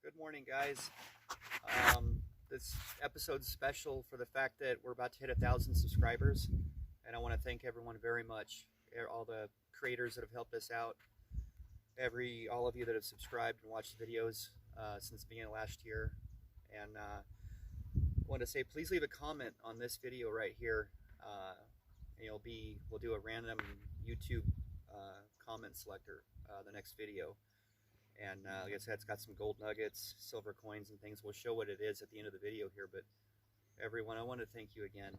Good morning, guys. This episode's special for the fact that we're about to hit 1,000 subscribers, and I want to thank everyone very much. All the creators that have helped us out, all of you that have subscribed and watched the videos since the beginning of last year. And I want to say, please leave a comment on this video right here. We'll do a random YouTube comment selector the next video. And like I said, it's got some gold nuggets, silver coins, and things. We'll show what it is at the end of the video here. But everyone, I want to thank you again.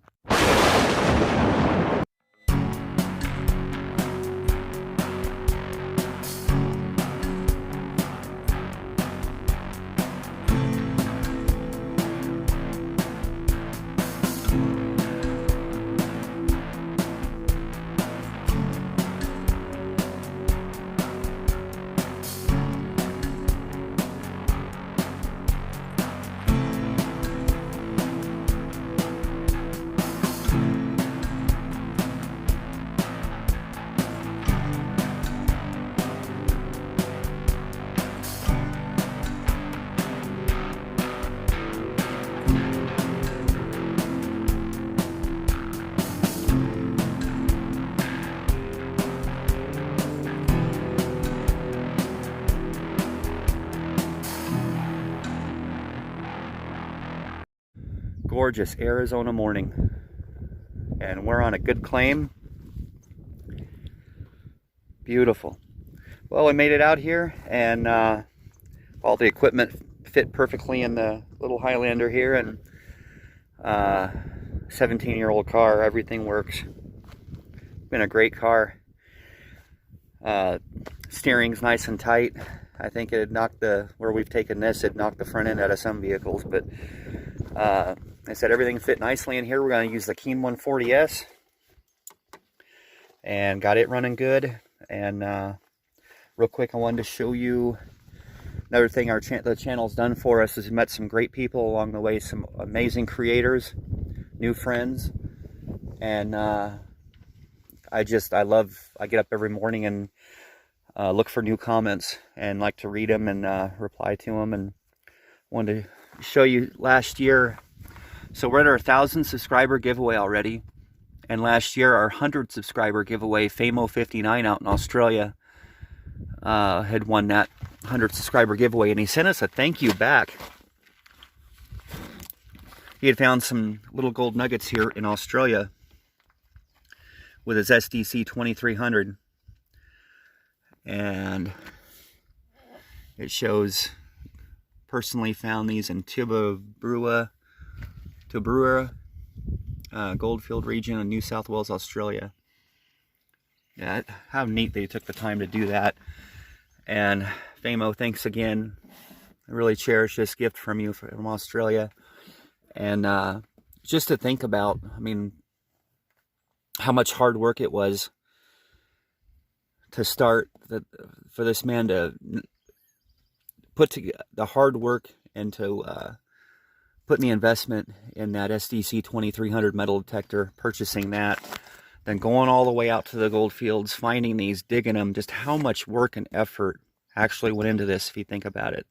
Gorgeous Arizona morning, and we're on a good claim. Beautiful. Well, we made it out here, and all the equipment fit perfectly in the little Highlander here, and 17-year-old car. Everything works. Been a great car. Steering's nice and tight. I think it had knocked where we've taken this, it knocked the front end out of some vehicles, but I said everything fit nicely in here. We're going to use the Keen 140S, and got it running good. And real quick, I wanted to show you another thing the channel's done for us is we met some great people along the way, some amazing creators, new friends, and I get up every morning and look for new comments and like to read them and reply to them. And wanted to show you last year. So we're at our 1,000 subscriber giveaway already, and last year our 100 subscriber giveaway, Famo59 out in Australia, had won that 100 subscriber giveaway, and he sent us a thank you back. He had found some little gold nuggets here in Australia with his SDC 2300, and it shows personally found these in Tooboora Goldfield region in New South Wales, Australia. Yeah, how neat they took the time to do that. And Famo, thanks again. I really cherish this gift from you from Australia. And just to think about, I mean, how much hard work it was to start, for this man to put the hard work and to putting the investment in that SDC 2300 metal detector, purchasing that, then going all the way out to the gold fields, finding these, digging them, just how much work and effort actually went into this if you think about it.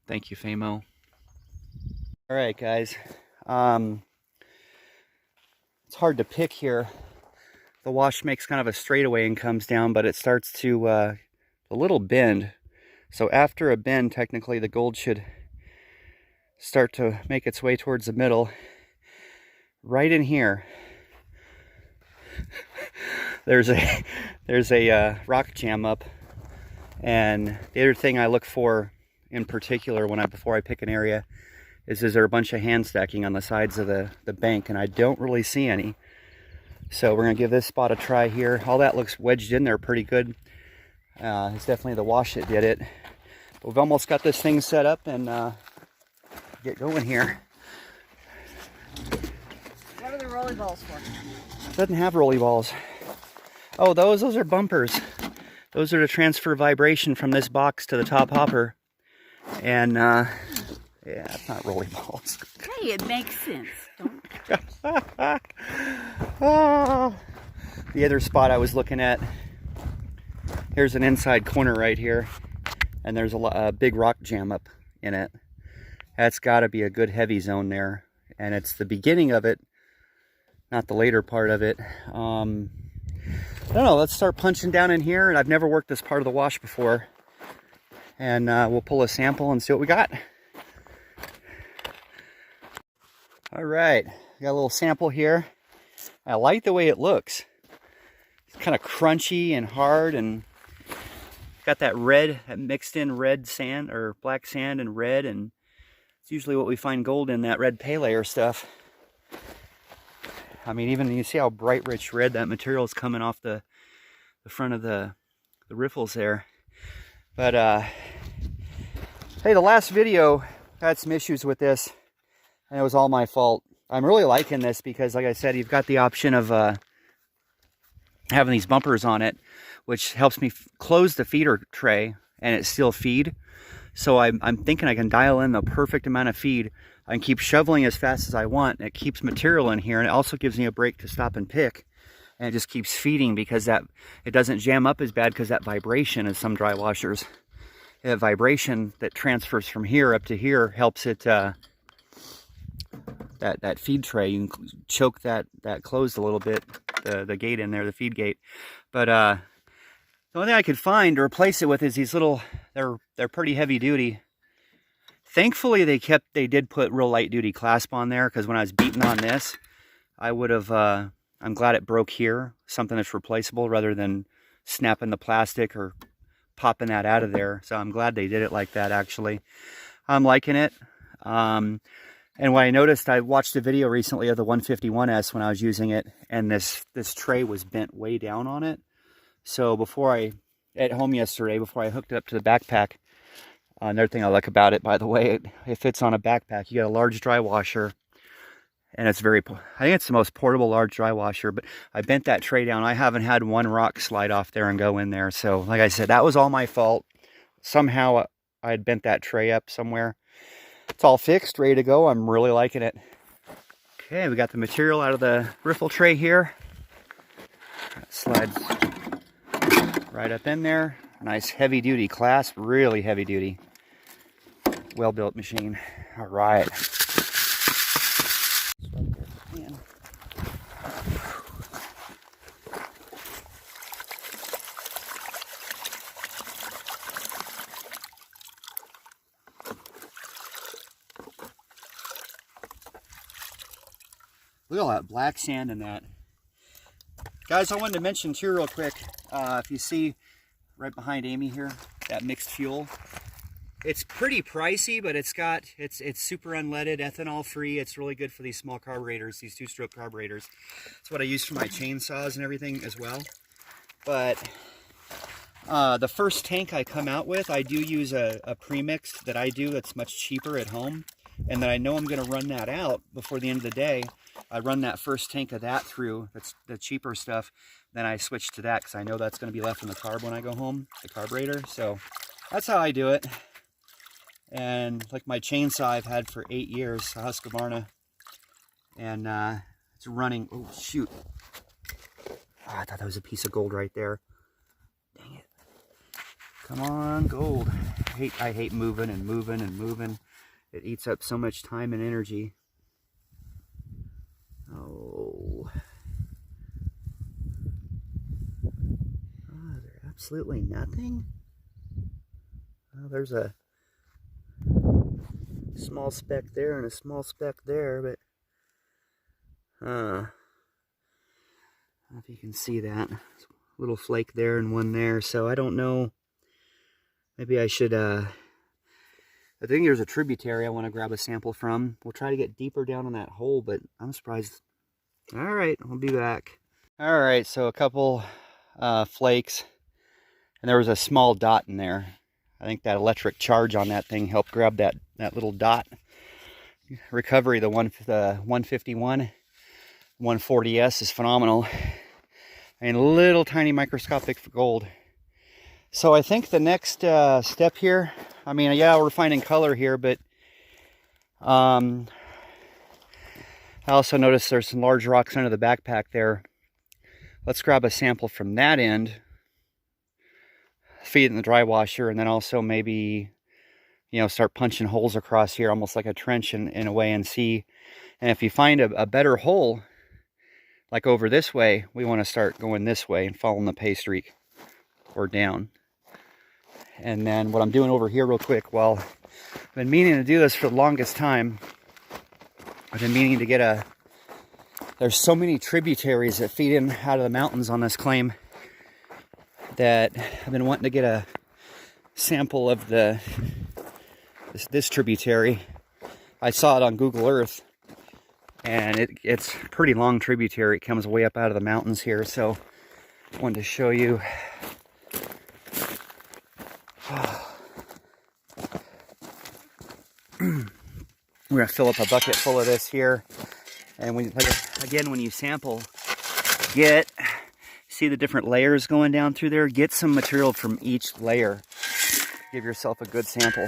Thank you, Famo. All right, guys. It's hard to pick here. The wash makes kind of a straightaway and comes down, but it starts to a little bend. So after a bend, technically the gold should start to make its way towards the middle. Right in here, there's a rock jam up, and the other thing I look for in particular before I pick an area is there a bunch of hand stacking on the sides of the bank, and I don't really see any. So we're gonna give this spot a try here. All that looks wedged in there pretty good. It's definitely the wash that did it. But we've almost got this thing set up and get going here. What are the rolly balls for? It doesn't have rolly balls. Oh, those are bumpers. Those are to transfer vibration from this box to the top hopper. And yeah, it's not rolly balls. Hey, it makes sense. Don't. Oh, the other spot I was looking at, here's an inside corner right here, and there's a big rock jam up in it. That's got to be a good heavy zone there, and it's the beginning of it, not the later part of it. I don't know, let's start punching down in here, and I've never worked this part of the wash before, and we'll pull a sample and see what we got. All right, got a little sample here. I like the way it looks. It's kind of crunchy and hard, and got that red, that mixed in red sand or black sand and red, and it's usually what we find gold in, that red pay layer stuff. I mean, even you see how bright rich red that material is coming off the front of the riffles there. But hey, the last video had some issues with this, and it was all my fault. I'm really liking this because, like I said, you've got the option of having these bumpers on it, which helps me close the feeder tray and it still feed. So I'm thinking I can dial in the perfect amount of feed. I can keep shoveling as fast as I want. It keeps material in here, and it also gives me a break to stop and pick. And it just keeps feeding because that it doesn't jam up as bad because that vibration of some dry washers. That vibration that transfers from here up to here helps it that feed tray. You can choke that closed a little bit, the gate in there, the feed gate. But the only thing I could find to replace it with is these little, they're pretty heavy duty. Thankfully they did put real light duty clasp on there, because when I was beating on this, I would have, I'm glad it broke here, something that's replaceable rather than snapping the plastic or popping that out of there. So I'm glad they did it like that, actually. I'm liking it. And what I noticed, I watched a video recently of the 151S when I was using it, and this tray was bent way down on it. So at home yesterday, before I hooked it up to the backpack, another thing I like about it, by the way, it fits on a backpack. You got a large dry washer, and it's I think it's the most portable large dry washer, but I bent that tray down. I haven't had one rock slide off there and go in there. So like I said, that was all my fault. Somehow I had bent that tray up somewhere. It's all fixed, ready to go. I'm really liking it. Okay, we got the material out of the riffle tray here. That slides right up in there. Nice heavy duty clasp, really heavy duty. Well built machine. All right. Look at all that black sand in that. Guys, I wanted to mention too real quick, if you see right behind Amy here, that mixed fuel, it's pretty pricey, but it's super unleaded, ethanol free. It's really good for these small carburetors, these two-stroke carburetors. It's what I use for my chainsaws and everything as well. But the first tank I come out with, I do use a premixed that I do that's much cheaper at home, and that I know I'm going to run that out before the end of the day. I run that first tank of that through, that's the cheaper stuff, then I switch to that because I know that's going to be left in the carb when I go home, the carburetor. So that's how I do it. And like my chainsaw I've had for 8 years, a Husqvarna, and it's running. Oh shoot, I thought that was a piece of gold right there. Dang it. Come on, gold. I hate moving and moving and moving. It eats up so much time and energy. Oh, there's absolutely nothing. Oh, there's a small speck there and a small speck there, but I don't know if you can see that. Little flake there and one there, so I don't know. Maybe I should, I think there's a tributary I want to grab a sample from. We'll try to get deeper down on that hole, but I'm surprised. All right, I'll be back. All right, so a couple flakes, and there was a small dot in there. I think that electric charge on that thing helped grab that little dot. Recovery, the 151, 140S is phenomenal. And little tiny microscopic gold. So I think the next step here, I mean, yeah, we're finding color here, but I also noticed there's some large rocks under the backpack there. Let's grab a sample from that end. feed it in the dry washer, and then also maybe, you know, start punching holes across here, almost like a trench in a way, and see. And if you find a better hole, like over this way, we want to start going this way and following the pay streak or down. And then what I'm doing over here real quick, well, I've been meaning to do this for the longest time. I've been meaning to get there's so many tributaries that feed in out of the mountains on this claim that I've been wanting to get a sample of this tributary. I saw it on Google Earth, and it's a pretty long tributary. It comes way up out of the mountains here, so I wanted to show you. We're gonna fill up a bucket full of this here, and when you sample, see the different layers going down through there. Get some material from each layer. Give yourself a good sample.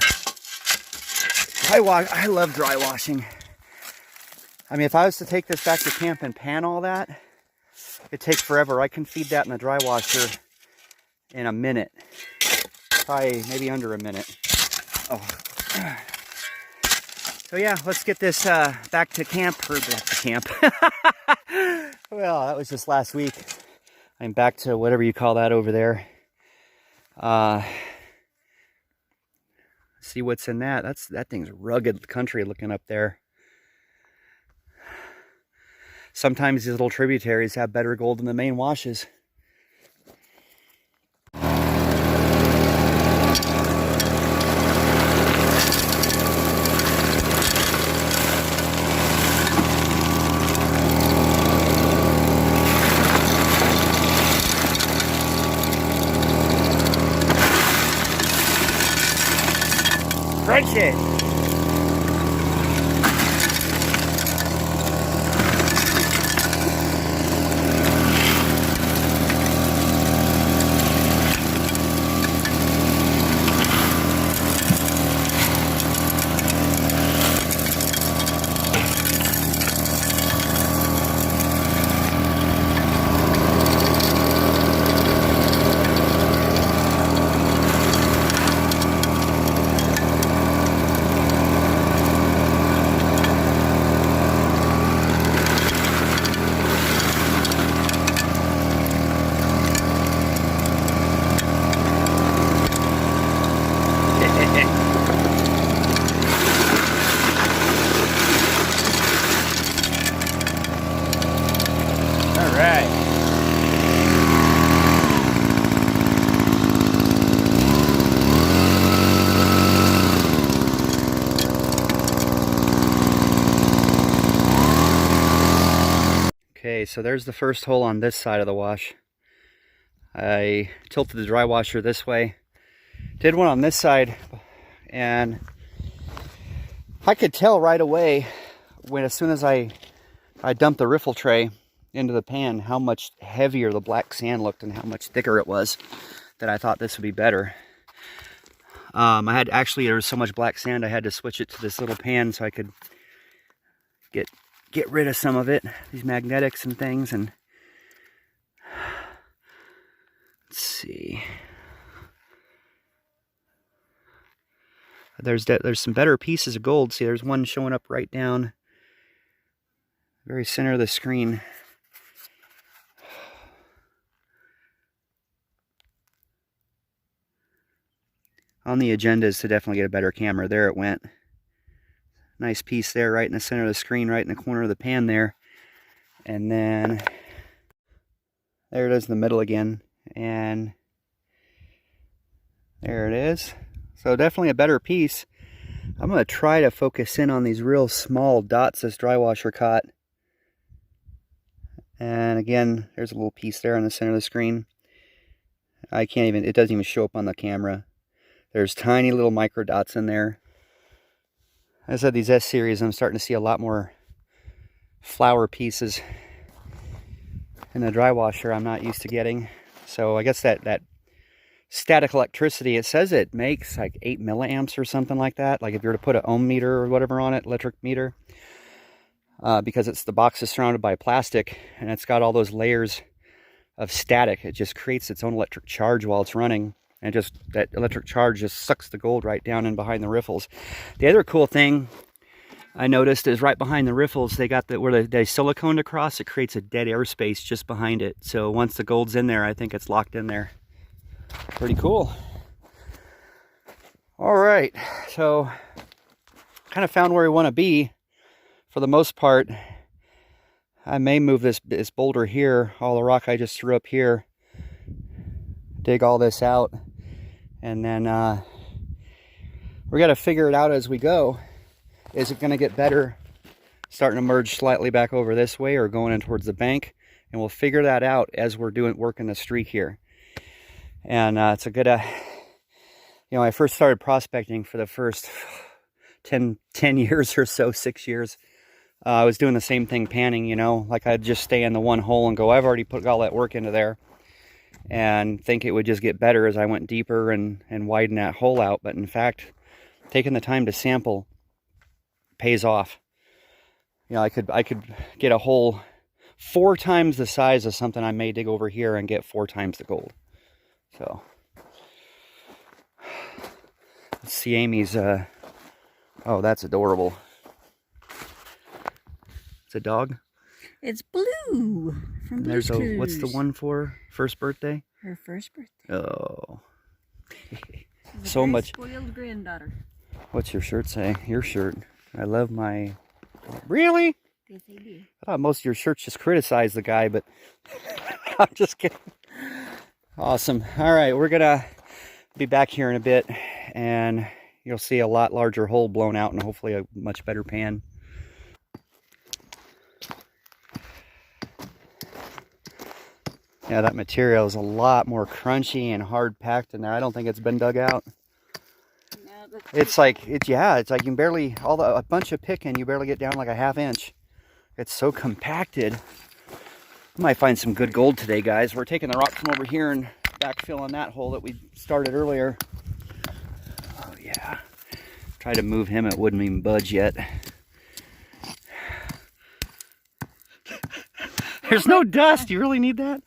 I love dry washing. I mean, if I was to take this back to camp and pan all that, it'd take forever. I can feed that in the dry washer in a minute. Probably maybe under a minute. Oh. So yeah, let's get this back to camp, or back to camp. Well, that was just last week. I'm back to whatever you call that over there. See what's in that. That thing's rugged country looking up there. Sometimes these little tributaries have better gold than the main washes. Crunch it. Okay, so there's the first hole on this side of the wash. I tilted the dry washer this way. Did one on this side, and I could tell right away as soon as I dumped the riffle tray into the pan how much heavier the black sand looked and how much thicker it was, that I thought this would be better. There was so much black sand I had to switch it to this little pan so I could get rid of some of it, these magnetics and things. And let's see, there's some better pieces of gold. See, there's one showing up right down very center of the screen. On the agenda is to definitely get a better camera. There it went. Nice piece there right in the center of the screen, right in the corner of the pan there. And then there it is in the middle again. And there it is. So definitely a better piece. I'm going to try to focus in on these real small dots this dry washer caught. And again, there's a little piece there in the center of the screen. It doesn't even show up on the camera. There's tiny little micro dots in there. As I said, these S-series, I'm starting to see a lot more flour pieces in the dry washer I'm not used to getting. So I guess that static electricity, it says it makes like 8 milliamps or something like that. Like if you were to put an ohm meter or whatever on it, electric meter, because the box is surrounded by plastic and it's got all those layers of static. It just creates its own electric charge while it's running. And just that electric charge just sucks the gold right down in behind the riffles. The other cool thing I noticed is right behind the riffles, they got where they siliconed across, it creates a dead airspace just behind it. So once the gold's in there, I think it's locked in there. Pretty cool. All right, so kind of found where we want to be for the most part. I may move this boulder here, all the rock I just threw up here, dig all this out, and then we got to figure it out as we go. Is it going to get better starting to merge slightly back over this way or going in towards the bank? And we'll figure that out as we're working the streak here. And it's a good, you know, I first started prospecting for the first 10 years or so, 6 years. I was doing the same thing panning, you know, like I'd just stay in the one hole and go, I've already put all that work into there, and think it would just get better as I went deeper and widen that hole out. But in fact, taking the time to sample pays off. You know, I could get a hole 4 times the size of something I may dig over here and get 4 times the gold. So let's see Amy's, oh, that's adorable. It's a dog? It's Blue from Blue's Clues. What's the one for? First birthday? Her first birthday. Oh. So much. Spoiled granddaughter. What's your shirt say? Your shirt. I love my... Really? Yes, I do. I thought most of your shirts just criticize the guy, but I'm just kidding. Awesome. All right, we're gonna be back here in a bit, and you'll see a lot larger hole blown out and hopefully a much better pan. Yeah, that material is a lot more crunchy and hard packed in there. I don't think it's been dug out. No, it's like you can barely, a bunch of picking, you barely get down like a ½ inch. It's so compacted. I might find some good gold today, guys. We're taking the rock from over here and backfilling that hole that we started earlier. Oh yeah. Tried to move him, it wouldn't even budge yet. There's no dust. You really need that?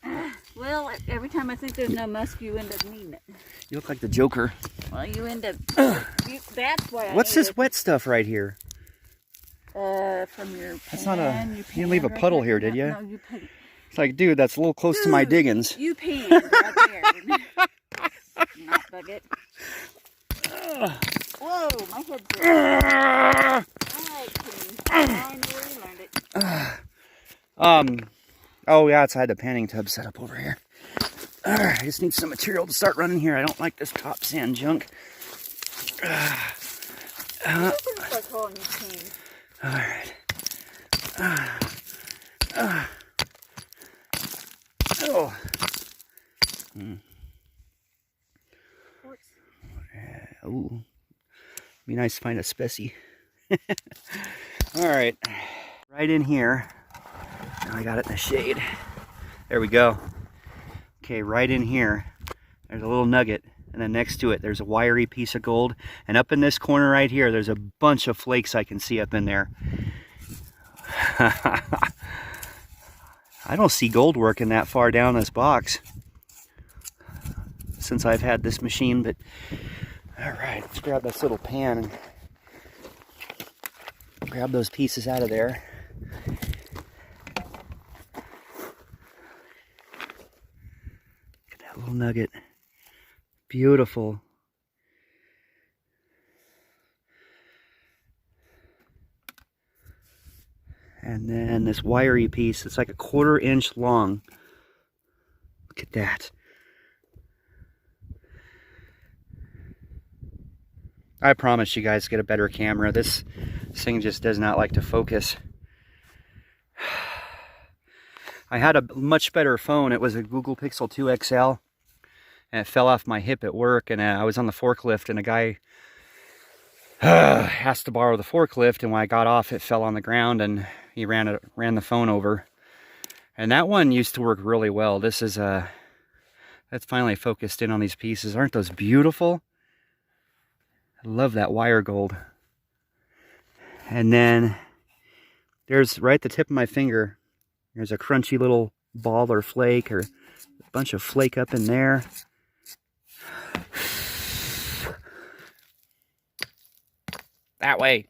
Well, every time I think there's no musk, you end up needing it. You look like the Joker. Well, you end up... that's why What's this wet stuff right here? From your pan. That's not a... You didn't leave a puddle here, did you? No, you pan. It's like, dude, that's a little close to my diggings. You pan right there. Not bucket. Whoa, my head's hurt. I know where you learned it. Oh yeah, I had the panning tub set up over here. Alright, I just need some material to start running here. I don't like this top sand junk. Alright. Oh. Ooh. Be nice to find a specie. Alright. Right in here. Now I got it in the shade. There we go. Okay, right in here, there's a little nugget, and then next to it, there's a wiry piece of gold. And up in this corner right here, there's a bunch of flakes I can see up in there. I don't see gold working that far down this box since I've had this machine, but all right, let's grab this little pan and grab those pieces out of there. Little nugget, beautiful. And then this wiry piece, it's like a 1/4 inch long. Look at that. I promise you guys get a better camera. This thing just does not like to focus. I had a much better phone. It was a Google Pixel 2 XL, and it fell off my hip at work, and I was on the forklift, and a guy asked to borrow the forklift, and when I got off, it fell on the ground, and he ran the phone over. And that one used to work really well. This is that's finally focused in on these pieces. Aren't those beautiful? I love that wire gold. And then there's right at the tip of my finger, there's a crunchy little ball or flake, or a bunch of flake up in there. That way.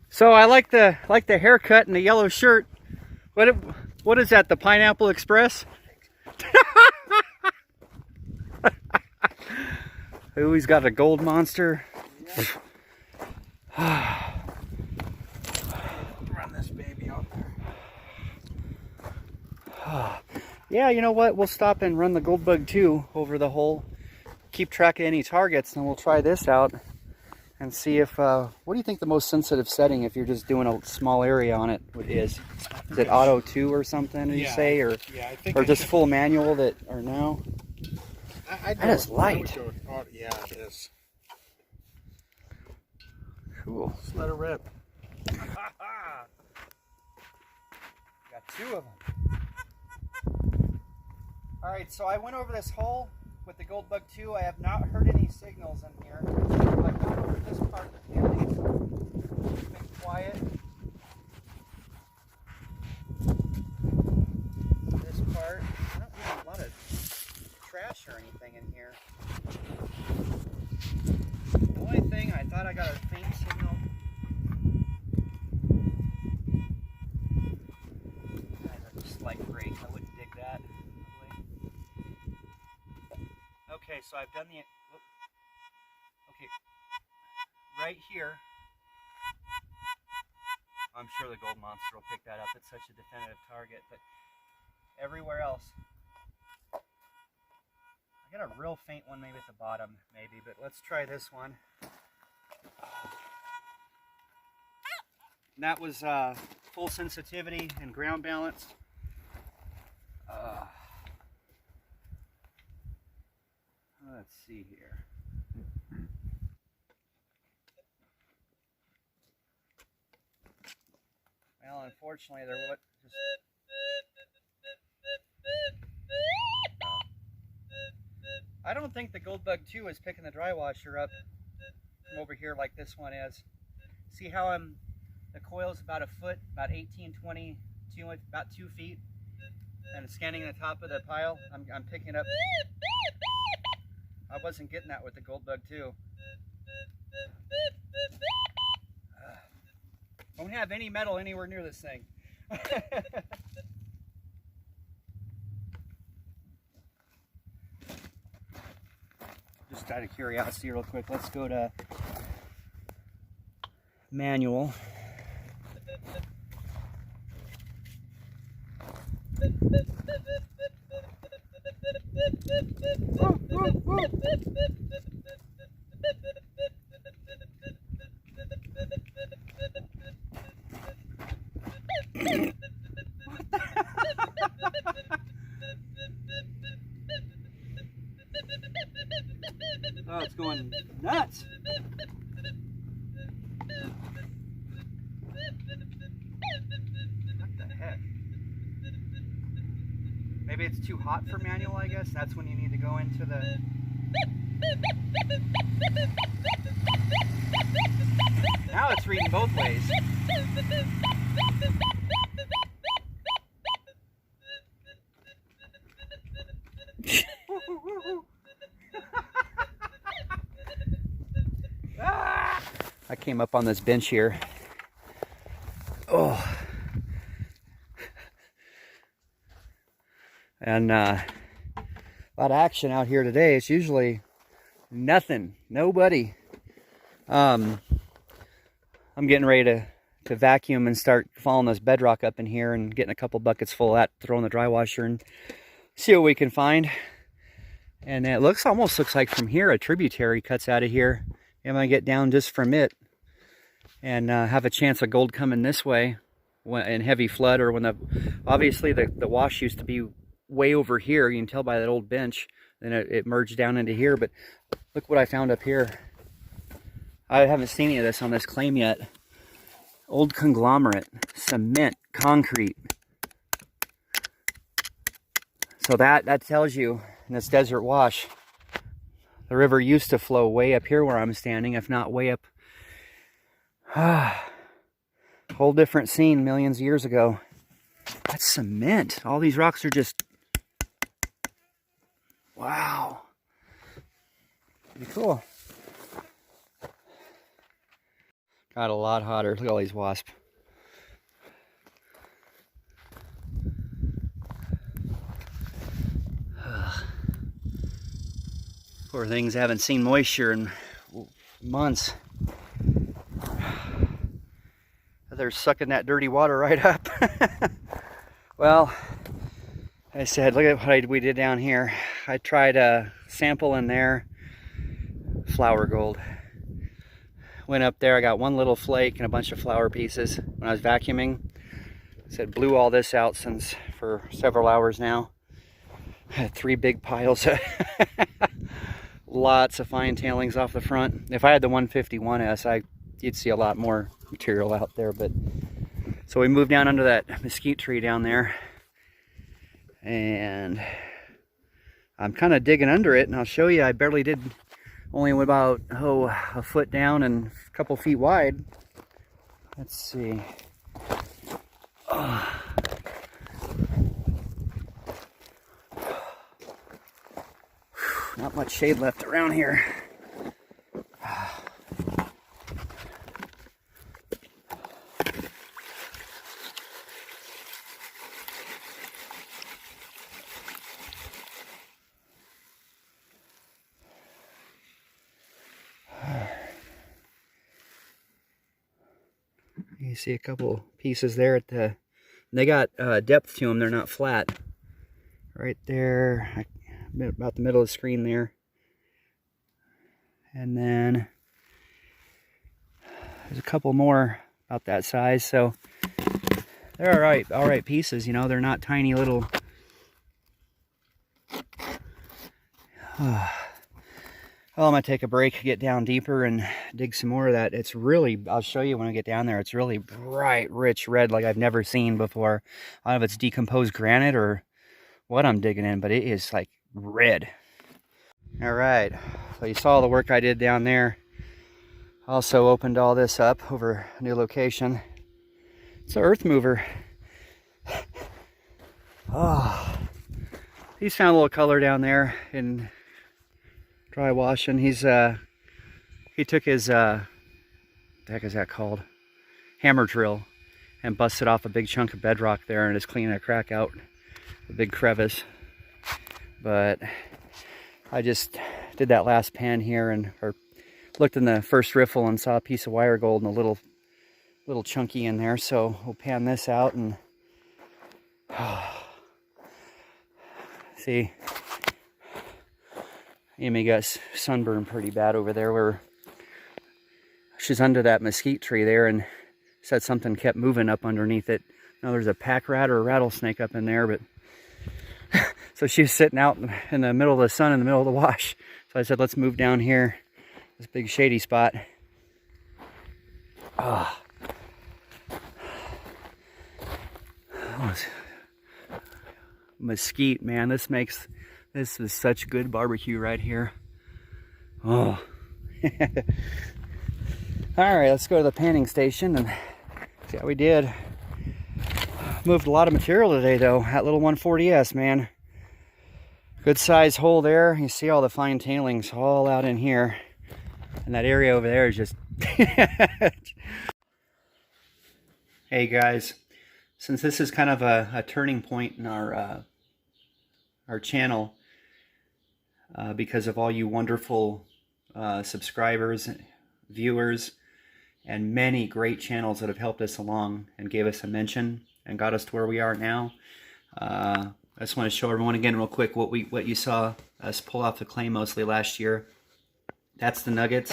So I like the haircut and the yellow shirt. What is that? The Pineapple Express? Ooh, he's got a gold monster. Run this baby out there. Yeah, you know what? We'll stop and run the gold bug 2 over the hole. Keep track of any targets, and we'll try this out and see if. What do you think the most sensitive setting if you're just doing a small area on it is? Is it auto 2 or something? You say, or I think or just full manual that or no? That is light. Yeah, it is. Cool. Just let it rip. Got 2 of them. All right, so I went over this hole with the gold bug 2. I have not heard any signals in here. I've gone over this part of the canyon. It's been quiet. This part, I don't see a lot of trash or anything in here. The only thing, I thought I got a faint signal. That's a slight break. I wouldn't dig that. Okay, so I've done the. Okay, right here. I'm sure the gold monster will pick that up. It's such a definitive target, but everywhere else. I got a real faint one maybe at the bottom, maybe, but let's try this one. And that was full sensitivity and ground balance. Let's see here. Well, unfortunately, there was just. I don't think the gold bug 2 is picking the dry washer up from over here like this one is. See how the coil's about a foot, about 18, 20, about 2 feet, and it's scanning the top of the pile. I'm picking up. I wasn't getting that with the gold bug 2. Don't have any metal anywhere near this thing. Just out of curiosity real quick, let's go to manual. Oh, it's going nuts. What the heck? Maybe it's too hot for manual, I guess. That's when you need to go into the... Now it's reading both ways. I came up on this bench here. Oh. And a lot of action out here today. It's usually nothing, nobody. I'm getting ready to vacuum and start following this bedrock up in here and getting a couple buckets full of that, throwing the dry washer and see what we can find. And it almost looks like from here a tributary cuts out of here. I'm gonna get down just from it and have a chance of gold coming this way in heavy flood, or when obviously the wash used to be way over here. You can tell by that old bench. Then it merged down into here. But look what I found up here. I haven't seen any of this on this claim yet. Old conglomerate, cement, concrete. So that tells you in this desert wash, the river used to flow way up here where I'm standing, if not way up. Whole different scene millions of years ago. That's cement. All these rocks are just... Wow. Pretty cool. Got a lot hotter. Look at all these wasps. Poor things haven't seen moisture in months. They're sucking that dirty water right up. Well, I said, look at what we did down here. I tried a sample in there, flour gold. Went up there, I got one little flake and a bunch of flour pieces when I was vacuuming. I said, blew all this out for several hours now. I had 3 big piles. Lots of fine tailings off the front. If I had the 151S, you'd see a lot more material out there. But so we moved down under that mesquite tree down there, and I'm kind of digging under it, and I'll show you. I barely did, only went about a foot down and a couple feet wide. Let's see. Not much shade left around here. You see a couple pieces there at the, they got depth to them, they're not flat. Right there, about the middle of the screen there. And then there's a couple more about that size, so they're all right pieces, you know, they're not tiny little. Well, I'm gonna take a break, get down deeper and dig some more of that. It's really, I'll show you when I get down there, it's really bright, rich red like I've never seen before. I don't know if it's decomposed granite or what I'm digging in, but it is like red. All right, so you saw the work I did down there. Also opened all this up over a new location. It's an earth mover. Oh, he's found a little color down there in dry washing. He took his what the heck is that called, hammer drill, and busted off a big chunk of bedrock there and is cleaning a crack out, a big crevice. But I just did that last pan here and looked in the first riffle and saw a piece of wire gold and a little chunky in there, so we'll pan this out and see. Amy got sunburned pretty bad over there where she's under that mesquite tree there, and said something kept moving up underneath it. Now there's a pack rat or a rattlesnake up in there, but so she was sitting out in the middle of the sun in the middle of the wash. So I said, let's move down here, this big shady spot. Oh, mesquite, man, this is such good barbecue right here. Oh. All right, let's go to the panning station and see how we did. Moved a lot of material today though. That little 140S, man. Good size hole there. You see all the fine tailings all out in here. And that area over there is just... Hey guys, since this is kind of a turning point in our channel, because of all you wonderful subscribers, viewers, and many great channels that have helped us along and gave us a mention and got us to where we are now. I just want to show everyone again real quick what you saw us pull off the clay mostly last year. That's the nuggets,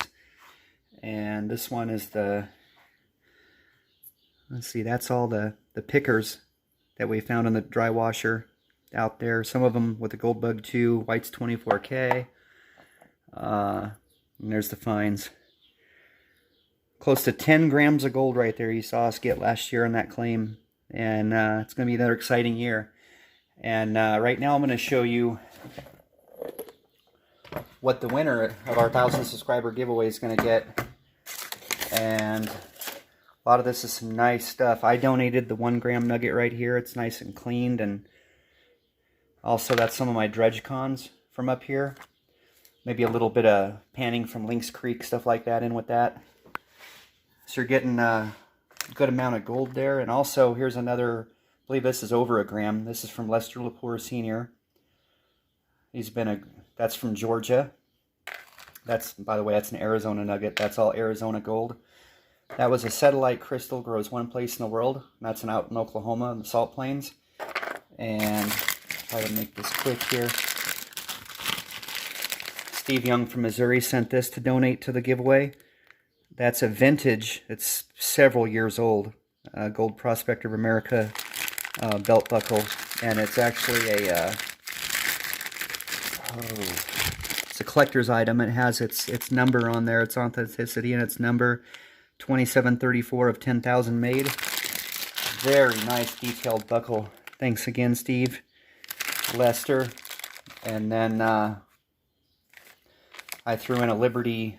and this one is the, let's see, that's all the pickers that we found in the dry washer out there. Some of them with the gold bug 2, white's 24K, and there's the fines. Close to 10 grams of gold right there you saw us get last year on that claim, and it's going to be another exciting year. And right now I'm going to show you what the winner of our 1,000 subscriber giveaway is going to get. And a lot of this is some nice stuff. I donated the 1 gram nugget right here. It's nice and cleaned, and also that's some of my dredge cons from up here. Maybe a little bit of panning from Lynx Creek, stuff like that in with that. So you're getting a good amount of gold there. And also, here's another, I believe this is over a gram. This is from Lester Lepore Sr. That's from Georgia. That's, by the way, that's an Arizona nugget. That's all Arizona gold. That was a satellite crystal, grows one place in the world. That's out in Oklahoma in the Salt Plains. And try to make this quick here. Steve Young from Missouri sent this to donate to the giveaway. That's a vintage, it's several years old, Gold Prospector of America belt buckle. And it's actually it's a collector's item. It has its number on there, its authenticity, and its number 2734 of 10,000 made. Very nice detailed buckle. Thanks again, Steve, Lester. And then I threw in a Liberty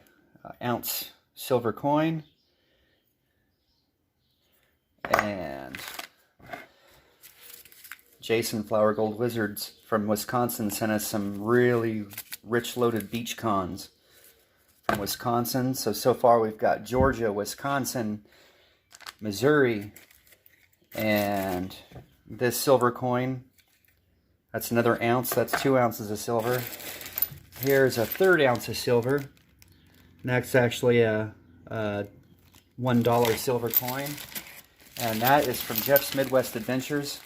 ounce silver coin. And Jason Flower Gold Wizards from Wisconsin sent us some really rich loaded beach cons from Wisconsin. So far we've got Georgia, Wisconsin, Missouri, and this silver coin. That's another ounce. That's 2 ounces of silver. Here's a 1/3 ounce of silver. And that's actually a $1 silver coin. And that is from Jeff's Midwest Adventures.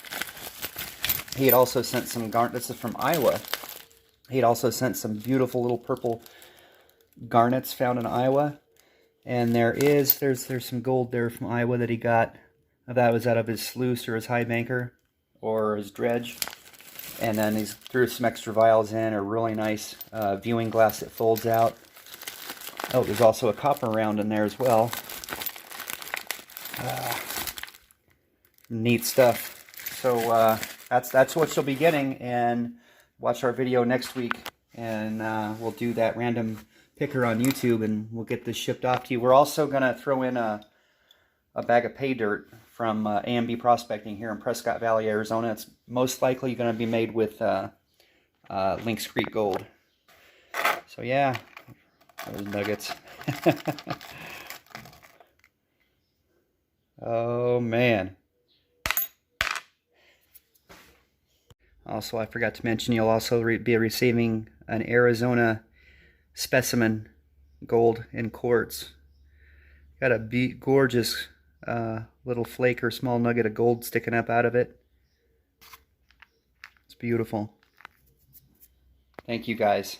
He had also sent some garnet. This is from Iowa. He had also sent some beautiful little purple garnets found in Iowa. And there's some gold there from Iowa that he got. That was out of his sluice or his high banker or his dredge. And then he threw some extra vials in, a really nice viewing glass that folds out. Oh, there's also a copper round in there as well. Neat stuff. So that's what you'll be getting, and watch our video next week, and we'll do that random picker on YouTube, and we'll get this shipped off to you. We're also going to throw in a bag of pay dirt from A&B Prospecting here in Prescott Valley, Arizona. It's most likely going to be made with Lynx Creek gold. So yeah, those nuggets. Oh man. Also, I forgot to mention, you'll also be receiving an Arizona specimen gold in quartz. Got a gorgeous little flake or small nugget of gold sticking up out of it. It's beautiful. Thank you guys.